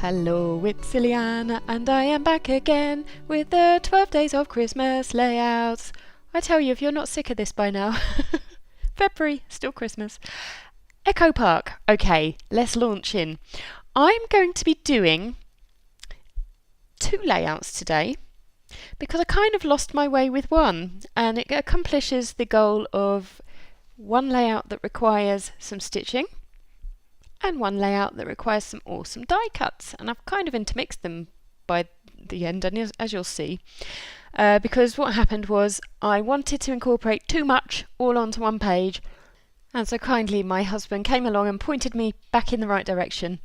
Hello, it's Ciliana, and I am back again with the 12 Days of Christmas layouts. I tell you, if you're not sick of this by now, February, still Christmas. Echo Park. Okay, let's launch in. I'm going to be doing 2 layouts today because I kind of lost my way with one, and it accomplishes the goal of one layout that requires some stitching and one layout that requires some awesome die cuts, and I've kind of intermixed them by the end, and as you'll see, because what happened was I wanted to incorporate too much all onto one page, and so kindly my husband came along and pointed me back in the right direction,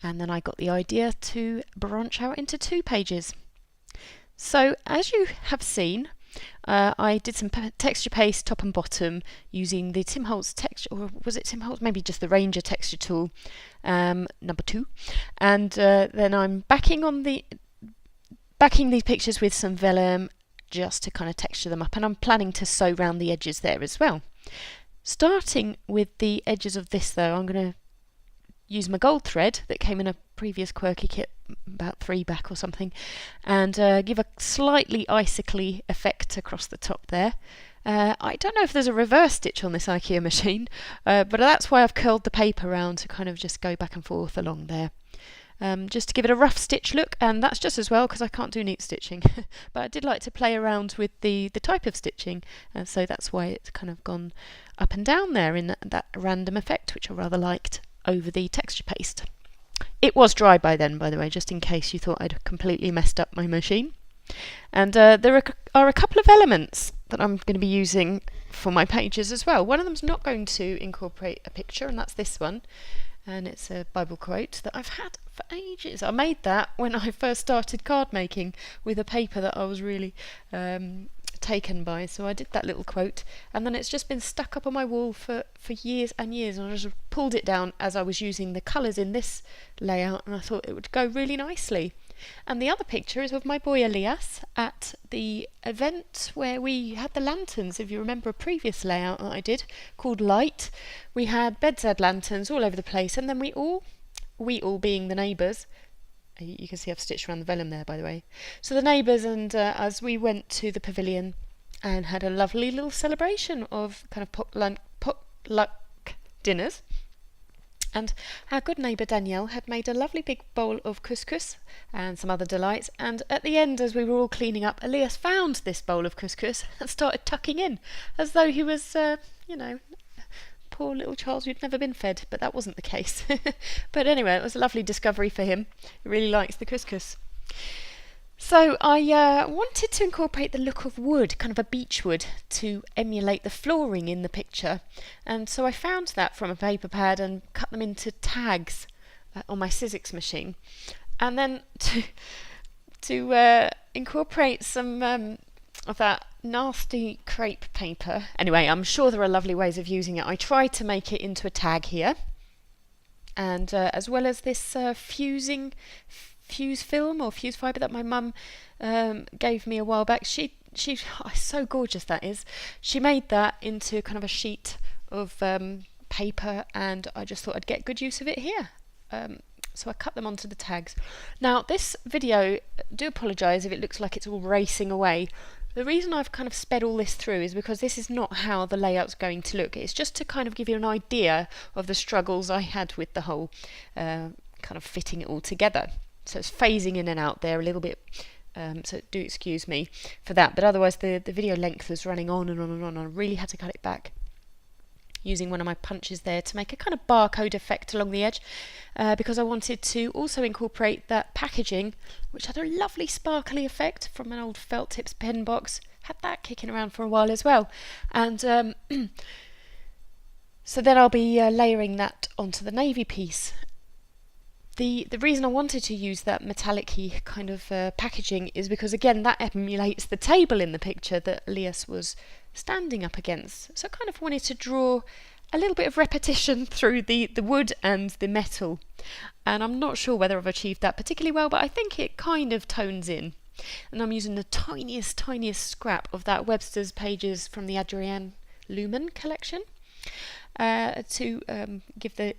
and then I got the idea to branch out into 2 pages. So as you have seen, I did some texture paste top and bottom using the Tim Holtz texture, or was it Tim Holtz? Maybe just the Ranger texture tool, number 2. And then I'm backing these pictures with some vellum just to kind of texture them up, and I'm planning to sew round the edges there as well. Starting with the edges of this though, I'm going to use my gold thread that came in a previous quirky kit about 3 back or something, and give a slightly icicly effect across the top there. I don't know if there's a reverse stitch on this IKEA machine, but that's why I've curled the paper around to kind of just go back and forth along there. Just to give it a rough stitch look, and that's just as well because I can't do neat stitching. But I did like to play around with the type of stitching, and so that's why it's kind of gone up and down there in that random effect, which I rather liked over the texture paste. It was dry by then, by the way, just in case you thought I'd completely messed up my machine. And there are a couple of elements that I'm going to be using for my pages as well. One of them's not going to incorporate a picture, and that's this one. And it's a Bible quote that I've had for ages. I made that when I first started card making with a paper that I was really taken by, so I did that little quote, and then it's just been stuck up on my wall for years and years, and I just pulled it down as I was using the colours in this layout, and I thought it would go really nicely. And the other picture is of my boy Elias at the event where we had the lanterns. If you remember a previous layout that I did called Light, we had bedside lanterns all over the place, and then we all being the neighbours, you can see I've stitched around the vellum there, by the way. So the neighbours and as we went to the pavilion and had a lovely little celebration of kind of potluck dinners. And our good neighbour Danielle had made a lovely big bowl of couscous and some other delights. And at the end, as we were all cleaning up, Elias found this bowl of couscous and started tucking in, as though he was, poor little child who'd never been fed, but that wasn't the case. But anyway, it was a lovely discovery for him. He really likes the couscous. So I wanted to incorporate the look of wood, kind of a beech wood, to emulate the flooring in the picture. And so I found that from a paper pad and cut them into tags on my Sizzix machine. And then to incorporate some of that nasty crepe paper. Anyway, I'm sure there are lovely ways of using it. I tried to make it into a tag here, and as well as this fuse film or fuse fibre that my mum gave me a while back. She so gorgeous that is. She made that into kind of a sheet of paper, and I just thought I'd get good use of it here. So I cut them onto the tags. Now this video, do apologise if it looks like it's all racing away. The reason I've kind of sped all this through is because this is not how the layout's going to look. It's just to kind of give you an idea of the struggles I had with the whole kind of fitting it all together. So it's phasing in and out there a little bit, so do excuse me for that. But otherwise the video length was running on and on and on. I really had to cut it back using one of my punches there to make a kind of barcode effect along the edge, because I wanted to also incorporate that packaging, which had a lovely sparkly effect from an old felt tips pen box. Had that kicking around for a while as well. And so then I'll be layering that onto the navy piece. The reason I wanted to use that metallic-y kind of packaging is because, again, that emulates the table in the picture that Elias was standing up against. So I kind of wanted to draw a little bit of repetition through the wood and the metal. And I'm not sure whether I've achieved that particularly well, but I think it kind of tones in. And I'm using the tiniest scrap of that Webster's pages from the Adrienne Lumen collection to give the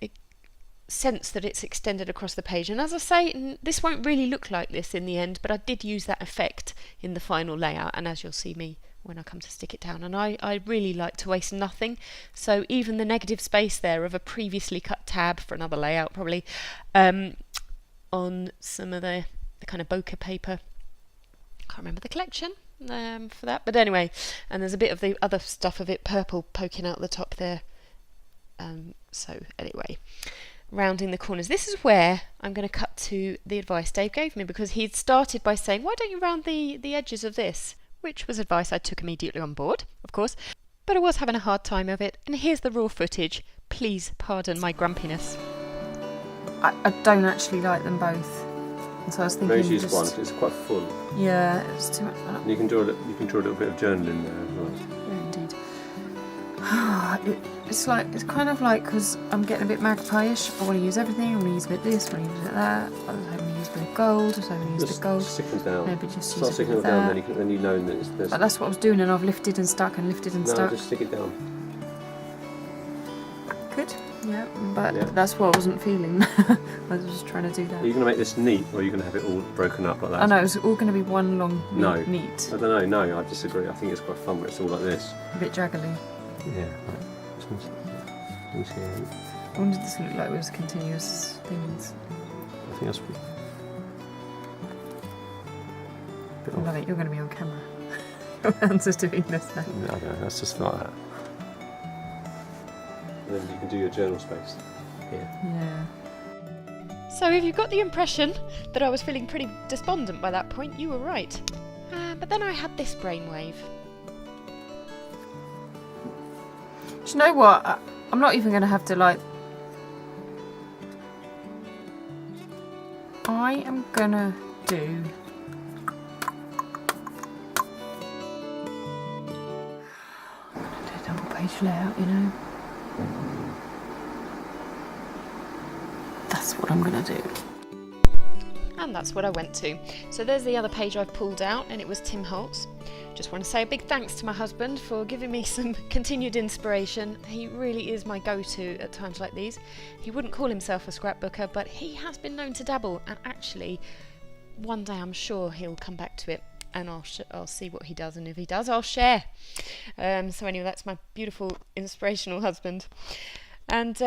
sense that it's extended across the page. And as I say, this won't really look like this in the end, but I did use that effect in the final layout, and as you'll see me when I come to stick it down. And I really like to waste nothing, so even the negative space there of a previously cut tab for another layout probably on some of the kind of bokeh paper, can't remember the collection for that, but anyway, and there's a bit of the other stuff of it purple poking out the top there. So anyway, rounding the corners. This is where I'm going to cut to the advice Dave gave me, because he'd started by saying, why don't you round the edges of this? Which was advice I took immediately on board, of course, but I was having a hard time of it, and here's the raw footage. Please pardon my grumpiness. I don't actually like them both. And so I was thinking, use one, it's quite full. Yeah, it's too much. And you can draw a little bit of journaling there as well. Yeah, indeed. It's kind of like, because I'm getting a bit magpie-ish. I want to use everything. I want to use a bit of this, I want to use a bit of that. I was hoping to use a bit of gold, so I'm going to use the gold. Stick them down. Maybe just start use a bit sticking of them down, that. then you know that there's... But that's what I was doing, and I've lifted and stuck and lifted and stuck. No, just stick it down. Good. Yeah, but that's what I wasn't feeling. I was just trying to do that. Are you going to make this neat, or are you going to have it all broken up like that? I know, it's all going to be one long neat. I don't know, no, I disagree. I think it's quite fun when it's all like this. A bit jaggly. Yeah. I wonder if this look like it was continuous things. I think that's... I love it, you're going to be on camera. Your hands are doing this now. No, that's just like that. And then you can do your journal space here. Yeah. So if you got the impression that I was feeling pretty despondent by that point, you were right. But then I had this brainwave. Do you know what? I'm not even going to have to I am going to do... I'm going to do a double page layout, you know. That's what I'm going to do. And that's what I went to. So there's the other page I've pulled out, and it was Tim Holtz. Just want to say a big thanks to my husband for giving me some continued inspiration. He really is my go-to at times like these. He wouldn't call himself a scrapbooker, but he has been known to dabble, and actually one day I'm sure he'll come back to it, and I'll see what he does, and if he does I'll share. So anyway, that's my beautiful inspirational husband. And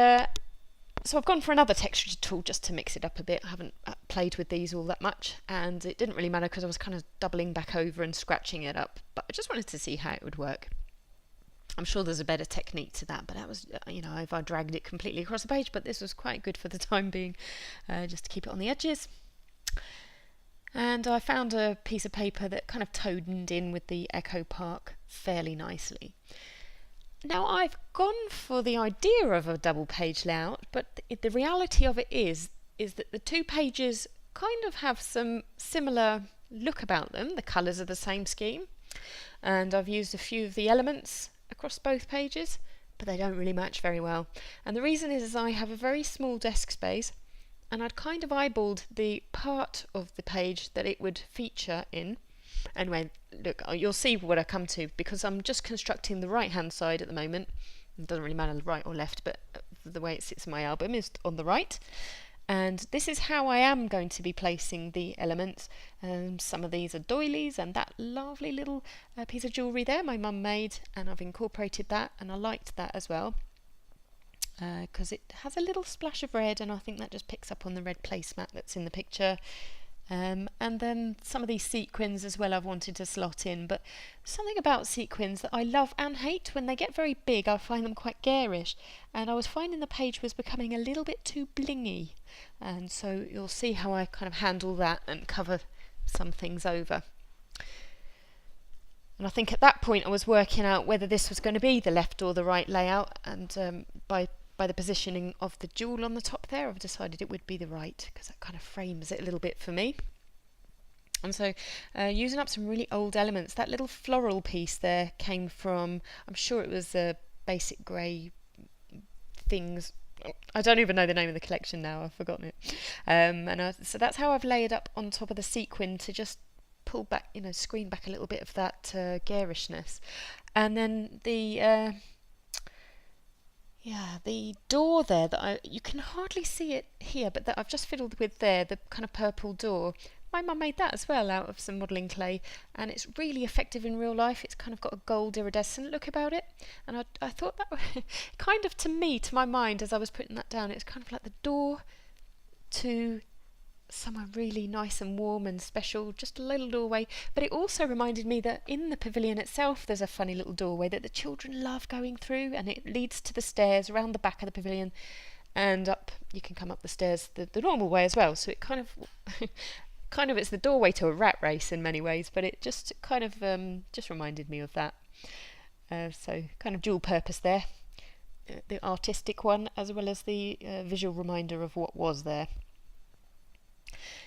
so I've gone for another texture tool just to mix it up a bit. I haven't played with these all that much, and it didn't really matter because I was kind of doubling back over and scratching it up, but I just wanted to see how it would work. I'm sure there's a better technique to that, but that was, if I dragged it completely across the page, but this was quite good for the time being, just to keep it on the edges. And I found a piece of paper that kind of toned in with the Echo Park fairly nicely. Now, I've gone for the idea of a double page layout, but the reality of it is that the two pages kind of have some similar look about them. The colours are the same scheme, and I've used a few of the elements across both pages, but they don't really match very well. And the reason is I have a very small desk space, and I'd kind of eyeballed the part of the page that it would feature in. Anyway, look, you'll see what I come to, because I'm just constructing the right hand side at the moment. It doesn't really matter right or left, but the way it sits in my album is on the right. And this is how I am going to be placing the elements. Some of these are doilies, and that lovely little piece of jewellery there my mum made, and I've incorporated that, and I liked that as well, because it has a little splash of red, and I think that just picks up on the red placemat that's in the picture. And then some of these sequins as well I've wanted to slot in, but something about sequins that I love and hate. When they get very big, I find them quite garish, and I was finding the page was becoming a little bit too blingy, and so you'll see how I kind of handle that and cover some things over. And I think at that point I was working out whether this was going to be the left or the right layout, and by the positioning of the jewel on the top there, I've decided it would be the right, because that kind of frames it a little bit for me. And so using up some really old elements, that little floral piece there came from, I'm sure it was Basic Grey Things. I don't even know the name of the collection now, I've forgotten it. So that's how I've layered up on top of the sequin to just pull back, screen back a little bit of that garishness. And then the Yeah, the door there that you can hardly see it here, but that I've just fiddled with there, the kind of purple door. My mum made that as well out of some modelling clay, and it's really effective in real life. It's kind of got a gold iridescent look about it, and I thought that kind of, to me, to my mind, as I was putting that down, it's kind of like the door to somewhere really nice and warm and special, just a little doorway. But it also reminded me that in the pavilion itself there's a funny little doorway that the children love going through, and it leads to the stairs around the back of the pavilion, and up, you can come up the stairs the normal way as well. So it kind of kind of, it's the doorway to a rat race in many ways, but it just kind of just reminded me of that. So kind of dual purpose there, the artistic one as well as the visual reminder of what was there.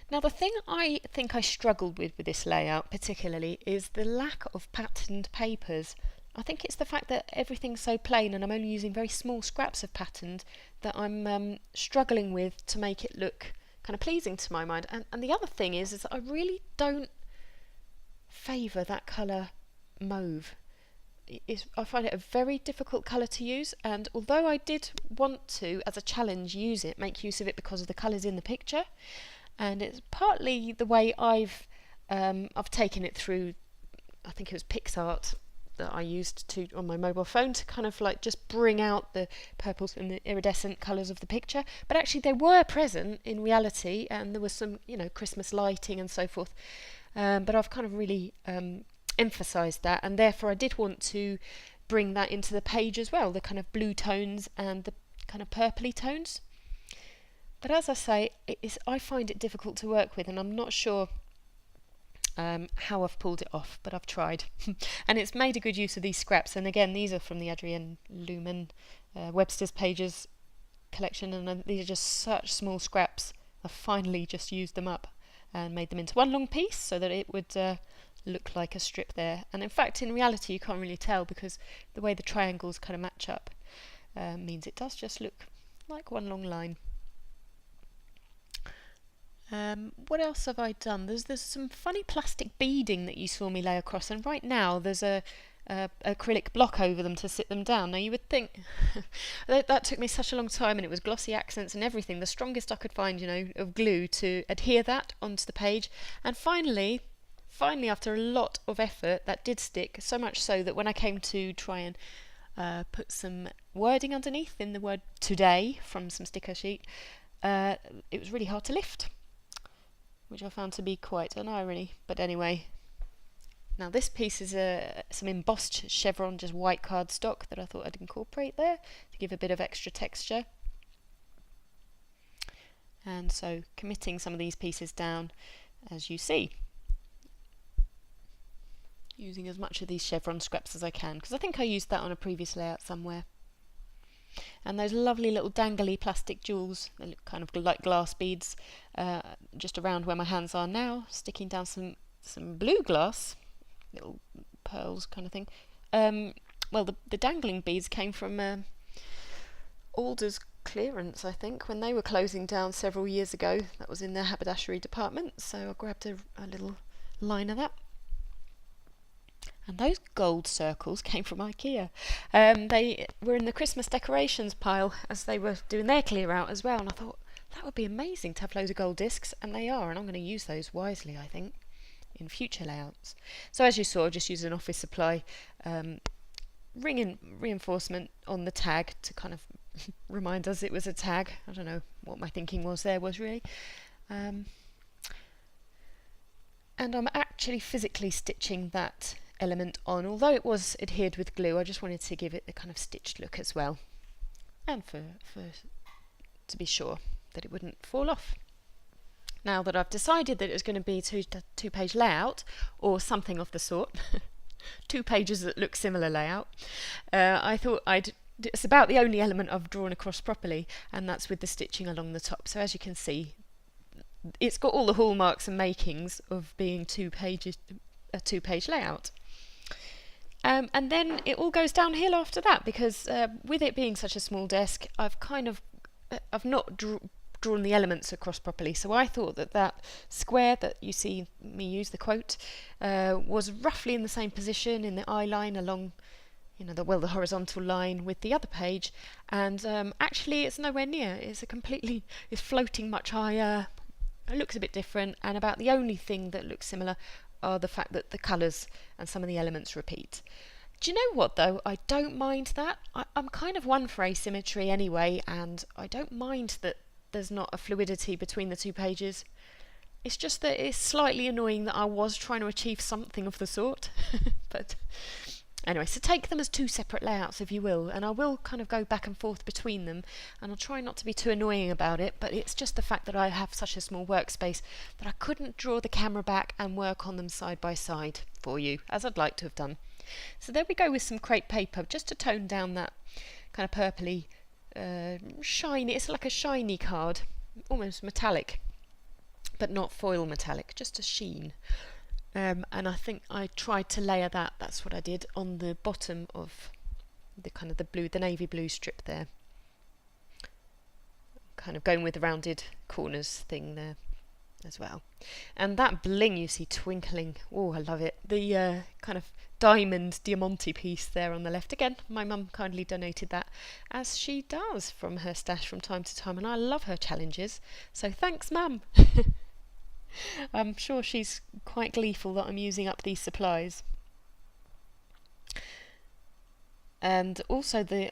Now, the thing I think I struggled with this layout particularly is the lack of patterned papers. I think it's the fact that everything's so plain and I'm only using very small scraps of patterned that I'm struggling with to make it look kind of pleasing to my mind. And the other thing is that I really don't favour that colour mauve. I find it a very difficult colour to use, and although I did want to, as a challenge, make use of it because of the colours in the picture, and it's partly the way I've taken it through. I think it was PixArt that I used on my mobile phone to kind of like just bring out the purples and the iridescent colours of the picture. But actually they were present in reality, and there was some, Christmas lighting and so forth. But I've kind of really emphasised that, and therefore I did want to bring that into the page as well, the kind of blue tones and the kind of purpley tones. But as I say, I find it difficult to work with, and I'm not sure how I've pulled it off, but I've tried. And it's made a good use of these scraps, and again, these are from the Adrienne Lumen Webster's Pages collection, and these are just such small scraps. I've finally just used them up and made them into one long piece so that it would look like a strip there. And in fact, in reality, you can't really tell because the way the triangles kind of match up means it does just look like one long line. What else have I done? There's some funny plastic beading that you saw me lay across, and right now there's a acrylic block over them to sit them down. Now you would think that took me such a long time, and it was glossy accents and everything, the strongest I could find, of glue to adhere that onto the page. And finally after a lot of effort, that did stick, so much so that when I came to try and put some wording underneath in the word today from some sticker sheet, it was really hard to lift, which I found to be quite an irony. But anyway, now this piece is some embossed chevron, just white cardstock that I thought I'd incorporate there to give a bit of extra texture. And so committing some of these pieces down, as you see, using as much of these chevron scraps as I can, because I think I used that on a previous layout somewhere. And those lovely little dangly plastic jewels, they look kind of like glass beads, just around where my hands are now, sticking down some blue glass, little pearls kind of thing. Well, the dangling beads came from Alder's clearance, I think, when they were closing down several years ago. That was in their haberdashery department, so I grabbed a little line of that. And those gold circles came from IKEA. They were in the Christmas decorations pile as they were doing their clear out as well, and I thought that would be amazing to have loads of gold discs, and they are, and I'm going to use those wisely, I think, in future layouts. So as you saw, just use an office supply ring reinforcement on the tag to kind of remind us it was a tag. I don't know what my thinking was really. And I'm actually physically stitching that element on, although it was adhered with glue. I just wanted to give it a kind of stitched look as well, and for to be sure that it wouldn't fall off. Now that I've decided that it was going to be a two-page layout or something of the sort, 2 pages that look similar layout, I thought it's about the only element I've drawn across properly, and that's with the stitching along the top. So as you can see, it's got all the hallmarks and makings of being a 2-page layout. And then it all goes downhill after that, because with it being such a small desk, I've not drawn the elements across properly. So I thought that square that you see me use, the quote, was roughly in the same position in the eye line along the horizontal line with the other page, and actually it's nowhere near. It's floating much higher. It looks a bit different, and about the only thing that looks similar are the fact that the colours and some of the elements repeat. Do you know what though? I don't mind that. I'm kind of one for asymmetry anyway, and I don't mind that there's not a fluidity between the two pages. It's just that it's slightly annoying that I was trying to achieve something of the sort. But anyway, so take them as two separate layouts if you will, and I will kind of go back and forth between them, and I'll try not to be too annoying about it, but it's just the fact that I have such a small workspace that I couldn't draw the camera back and work on them side by side for you, as I'd like to have done. So there we go with some crepe paper, just to tone down that kind of purpley, shiny, it's like a shiny card, almost metallic, but not foil metallic, just a sheen. And I think I tried to layer that's what I did on the bottom of the navy blue strip there. Kind of going with the rounded corners thing there as well. And that bling you see twinkling, oh I love it. The kind of diamond diamante piece there on the left. Again, my mum kindly donated that, as she does from her stash from time to time, and I love her challenges, so thanks mum. I'm sure she's quite gleeful that I'm using up these supplies. And also the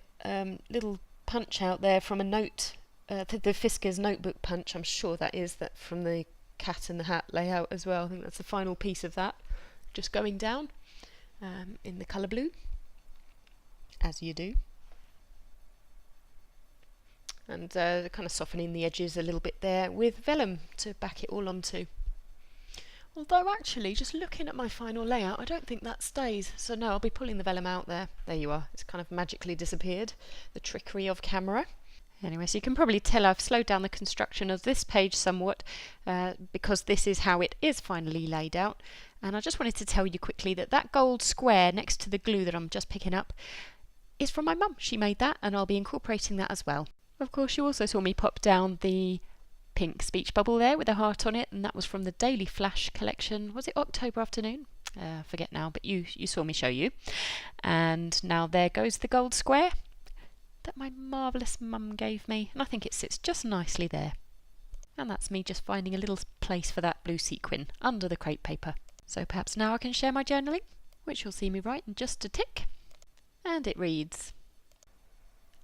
little punch out there from a note, the Fisker's notebook punch, I'm sure that from the Cat in the Hat layout as well. I think that's the final piece of that, just going down in the colour blue, as you do. And kind of softening the edges a little bit there with vellum to back it all onto. Although actually, just looking at my final layout, I don't think that stays. So no, I'll be pulling the vellum out there. There you are. It's kind of magically disappeared. The trickery of camera. Anyway, so you can probably tell I've slowed down the construction of this page somewhat because this is how it is finally laid out. And I just wanted to tell you quickly that gold square next to the glue that I'm just picking up is from my mum. She made that, and I'll be incorporating that as well. Of course, you also saw me pop down the pink speech bubble there with a heart on it, and that was from the Daily Flash collection. Was it October Afternoon? Forget now, but you saw me show you. And now there goes the gold square that my marvellous mum gave me, and I think it sits just nicely there. And that's me just finding a little place for that blue sequin under the crepe paper. So perhaps now I can share my journaling, which you'll see me write in just a tick. And it reads,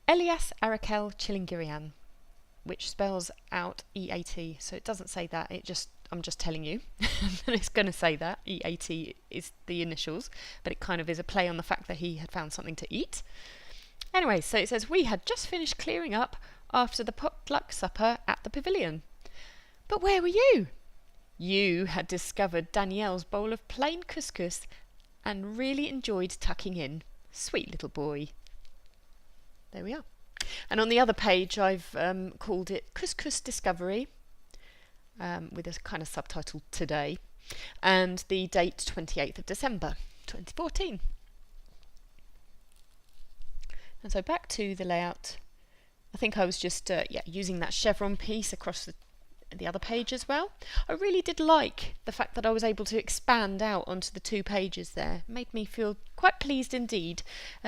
Elias Arakel Chilingirian, which spells out EAT, so it doesn't say that, I'm just telling you that it's going to say that. EAT is the initials, but it kind of is a play on the fact that he had found something to eat. Anyway, so it says, we had just finished clearing up after the potluck supper at the pavilion. But where were you? You had discovered Danielle's bowl of plain couscous and really enjoyed tucking in. Sweet little boy. There we are. And on the other page I've called it Couscous Discovery, with a kind of subtitle Today, and the date 28th of December 2014. And so back to the layout. I think I was just using that chevron piece across the other page as well. I really did like the fact that I was able to expand out onto the two pages there. It made me feel quite pleased indeed,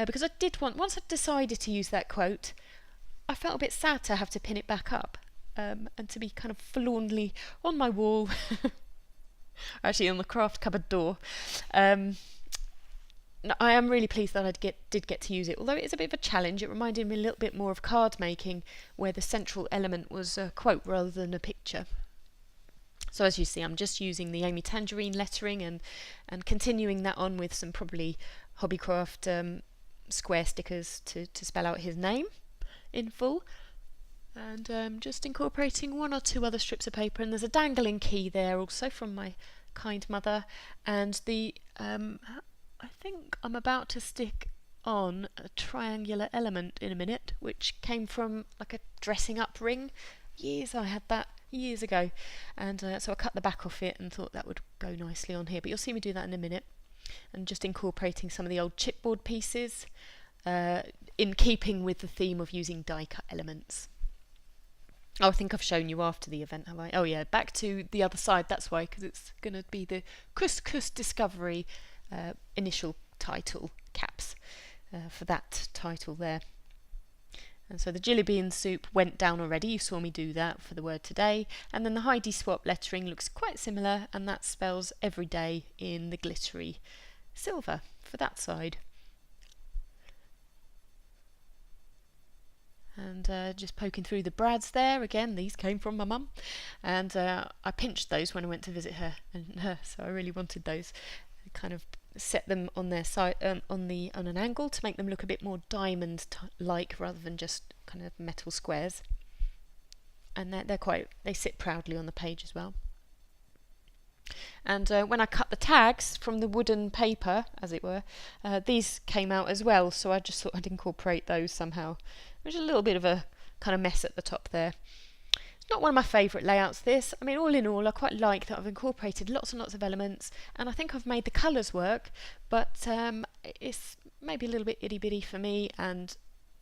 because I did once I decided to use that quote, I felt a bit sad to have to pin it back up, and to be kind of forlornly on my wall, actually on the craft cupboard door. I am really pleased that I did get to use it, although it is a bit of a challenge. It reminded me a little bit more of card making, where the central element was a quote rather than a picture. So as you see, I'm just using the Amy Tangerine lettering and continuing that on with some probably Hobbycraft square stickers to spell out his name in full. And just incorporating one or two other strips of paper, and there's a dangling key there also from my kind mother, and the I think I'm about to stick on a triangular element in a minute, which came from like a dressing up ring. I had that years ago, and so I cut the back off it and thought that would go nicely on here, but you'll see me do that in a minute. And just incorporating some of the old chipboard pieces in keeping with the theme of using die cut elements. Oh, I think I've shown you after the event, have I? Oh yeah, back to the other side, that's why, because it's going to be the Couscous Discovery initial title caps. for that title there. And so the Jilly Bean soup went down already, you saw me do that for the word today, and then the Heidi Swap lettering looks quite similar, and that spells every day in the glittery silver for that side. And just poking through the brads there, again these came from my mum, and I pinched those when I went to visit her, so I really wanted those. I kind of set them on their side on an angle to make them look a bit more diamond like rather than just kind of metal squares, and they sit proudly on the page as well. And when I cut the tags from the wooden paper, as it were, these came out as well, so I just thought I'd incorporate those somehow. There's a little bit of a kind of mess at the top there. It's not one of my favourite layouts, this. I mean, all in all, I quite like that I've incorporated lots and lots of elements, and I think I've made the colours work, but it's maybe a little bit itty-bitty for me, and,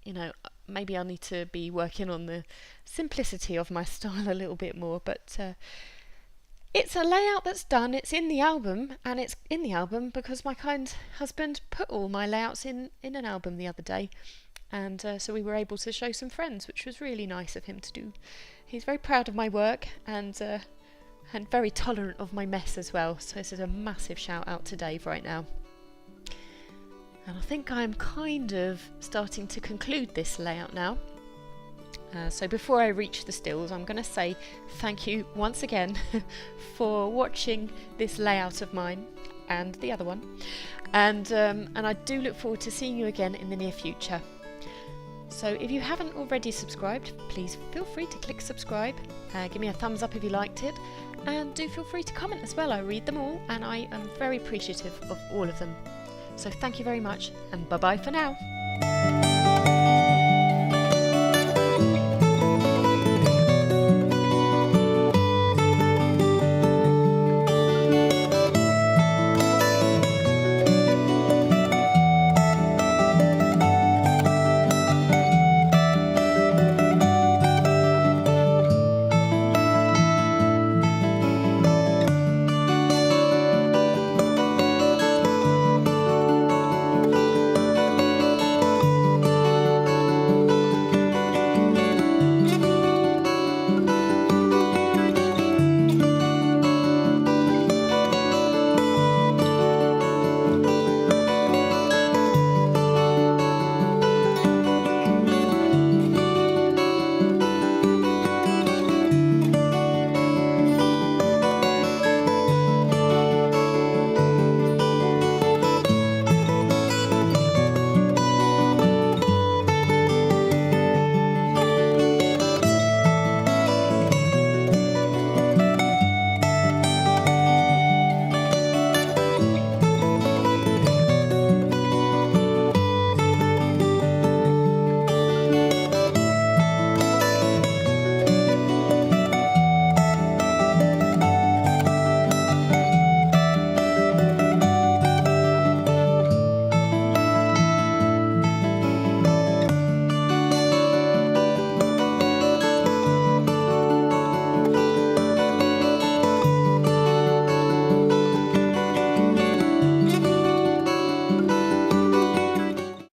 you know, maybe I need to be working on the simplicity of my style a little bit more, but it's a layout that's done, it's in the album, and it's in the album because my kind husband put all my layouts in an album the other day, and so we were able to show some friends, which was really nice of him to do. He's very proud of my work and very tolerant of my mess as well, so this is a massive shout out to Dave right now. And I think I'm kind of starting to conclude this layout now. So before I reach the stills, I'm going to say thank you once again for watching this layout of mine and the other one, and I do look forward to seeing you again in the near future. So if you haven't already subscribed, please feel free to click subscribe, give me a thumbs up if you liked it, and do feel free to comment as well. I read them all and I am very appreciative of all of them. So thank you very much, and bye bye for now.